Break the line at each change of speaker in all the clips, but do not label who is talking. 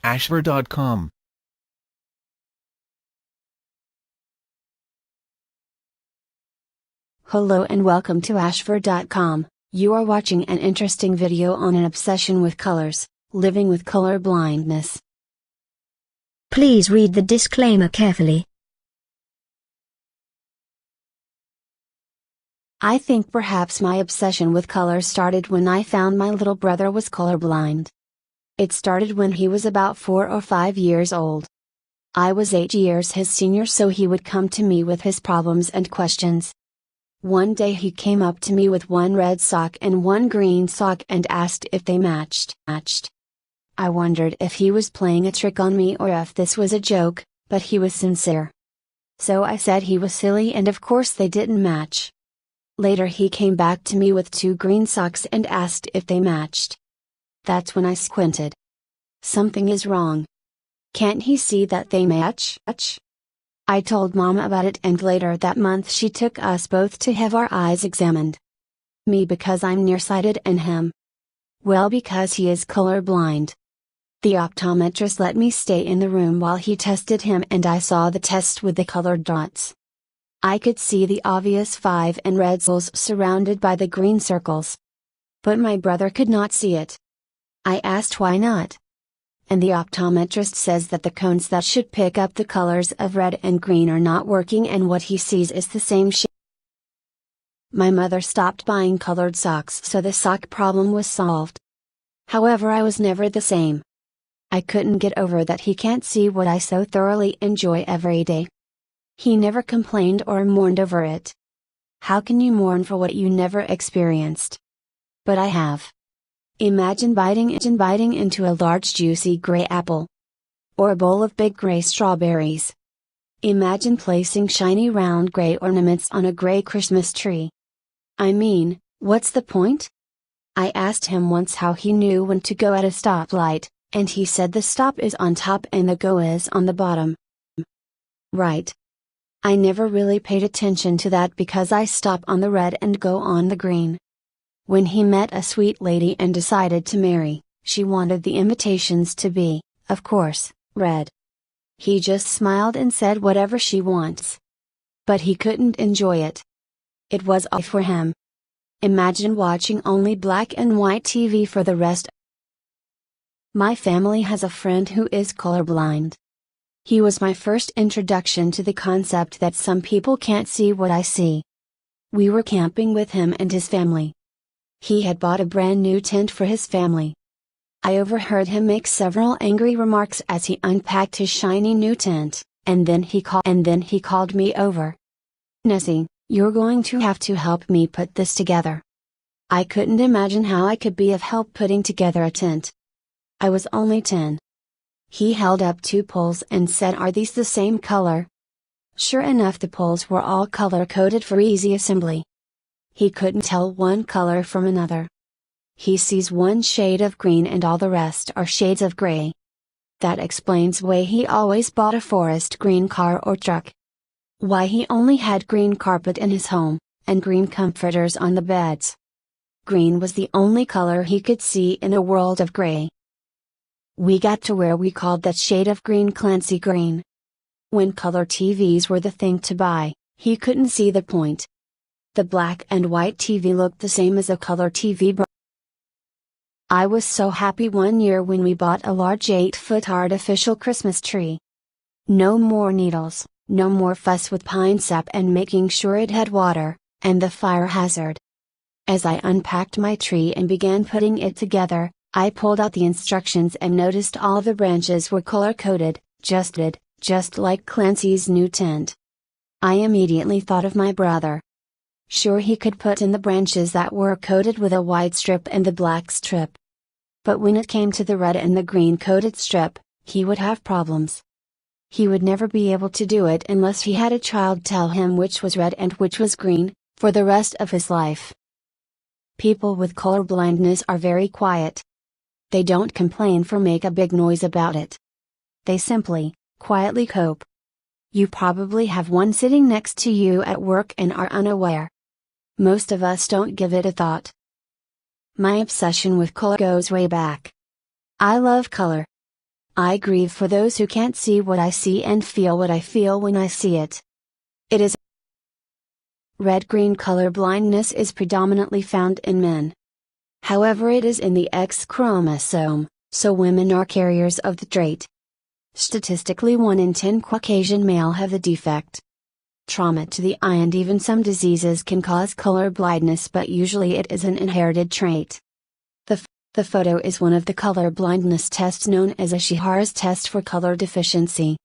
Ashver.com.
Hello and welcome to Ashver.com. You are watching an interesting video on an obsession with colors, living with color blindness.
Please read the disclaimer carefully.
I think perhaps my obsession with color started when I found my little brother was colorblind. It started when he was about 4 or 5 years old. I was 8 years his senior, so he would come to me with his problems and questions. One day he came up to me with one red sock and one green sock and asked if they matched. I wondered if he was playing a trick on me or if this was a joke, but he was sincere. So I said he was silly and of course they didn't match. Later he came back to me with 2 green socks and asked if they matched. That's when I squinted. Something is wrong. Can't he see that they match? I told Mom about it, and later that month she took us both to have our eyes examined. Me because I'm nearsighted and him, well, because he is colorblind. The optometrist let me stay in the room while he tested him, and I saw the test with the colored dots. I could see the obvious 5 and red circles surrounded by the green circles. But my brother could not see it. I asked why not. And the optometrist says that the cones that should pick up the colors of red and green are not working, and what he sees is the same shade. My mother stopped buying colored socks, so the sock problem was solved. However, I was never the same. I couldn't get over that he can't see what I so thoroughly enjoy every day. He never complained or mourned over it. How can you mourn for what you never experienced? But I have. Imagine biting into a large juicy gray apple. Or a bowl of big gray strawberries. Imagine placing shiny round gray ornaments on a gray Christmas tree. I mean, what's the point? I asked him once how he knew when to go at a stoplight, and he said the stop is on top and the go is on the bottom. Right. I never really paid attention to that because I stop on the red and go on the green. When he met a sweet lady and decided to marry, she wanted the invitations to be, of course, red. He just smiled and said whatever she wants. But he couldn't enjoy it. It was all for him. Imagine watching only black and white TV for the rest. My family has a friend who is colorblind. He was my first introduction to the concept that some people can't see what I see. We were camping with him and his family. He had bought a brand new tent for his family. I overheard him make several angry remarks as he unpacked his shiny new tent, and then he called me over. "Nessie, you're going to have to help me put this together." I couldn't imagine how I could be of help putting together a tent. I was only 10. He held up 2 poles and said, "Are these the same color?" Sure enough, the poles were all color-coded for easy assembly. He couldn't tell one color from another. He sees one shade of green and all the rest are shades of gray. That explains why he always bought a forest green car or truck. Why he only had green carpet in his home, and green comforters on the beds. Green was the only color he could see in a world of gray. We got to where we called that shade of green Clancy green. When color TVs were the thing to buy, he couldn't see the point. The black and white TV looked the same as a color TV. I was so happy one year when we bought a large 8-foot artificial Christmas tree. No more needles, no more fuss with pine sap and making sure it had water, and the fire hazard. As I unpacked my tree and began putting it together, I pulled out the instructions and noticed all the branches were color-coded, just like Clancy's new tent. I immediately thought of my brother. Sure, he could put in the branches that were coated with a white strip and the black strip. But when it came to the red and the green coated strip, he would have problems. He would never be able to do it unless he had a child tell him which was red and which was green, for the rest of his life. People with color blindness are very quiet. They don't complain or make a big noise about it. They simply, quietly cope. You probably have one sitting next to you at work and are unaware. Most of us don't give it a thought. My obsession with color goes way back. I love color. I grieve for those who can't see what I see and feel what I feel when I see it. It is red-green color blindness is predominantly found in men. However, it is in the X chromosome, so women are carriers of the trait. Statistically, 1 in 10 Caucasian male have the defect. Trauma to the eye and even some diseases can cause color blindness, but usually it is an inherited trait. The photo is one of the color blindness tests known as Ishihara's test for color deficiency.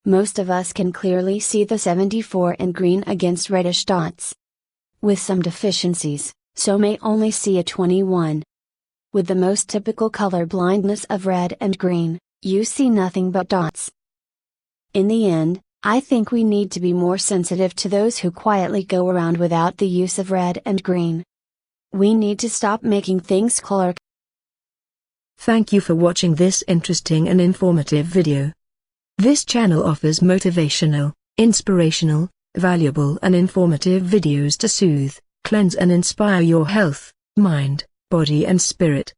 Most of us can clearly see the 74 in green against reddish dots. With some deficiencies, so may only see a 21. With the most typical color blindness of red and green, you see nothing but dots. In the end, I think we need to be more sensitive to those who quietly go around without the use of red and green. We need to stop making things color.
Thank you for watching this interesting and informative video. This channel offers motivational, inspirational, valuable and informative videos to soothe, cleanse and inspire your health, mind, body and spirit.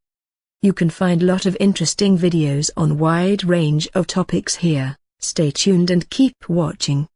You can find a lot of interesting videos on wide range of topics here. Stay tuned and keep watching.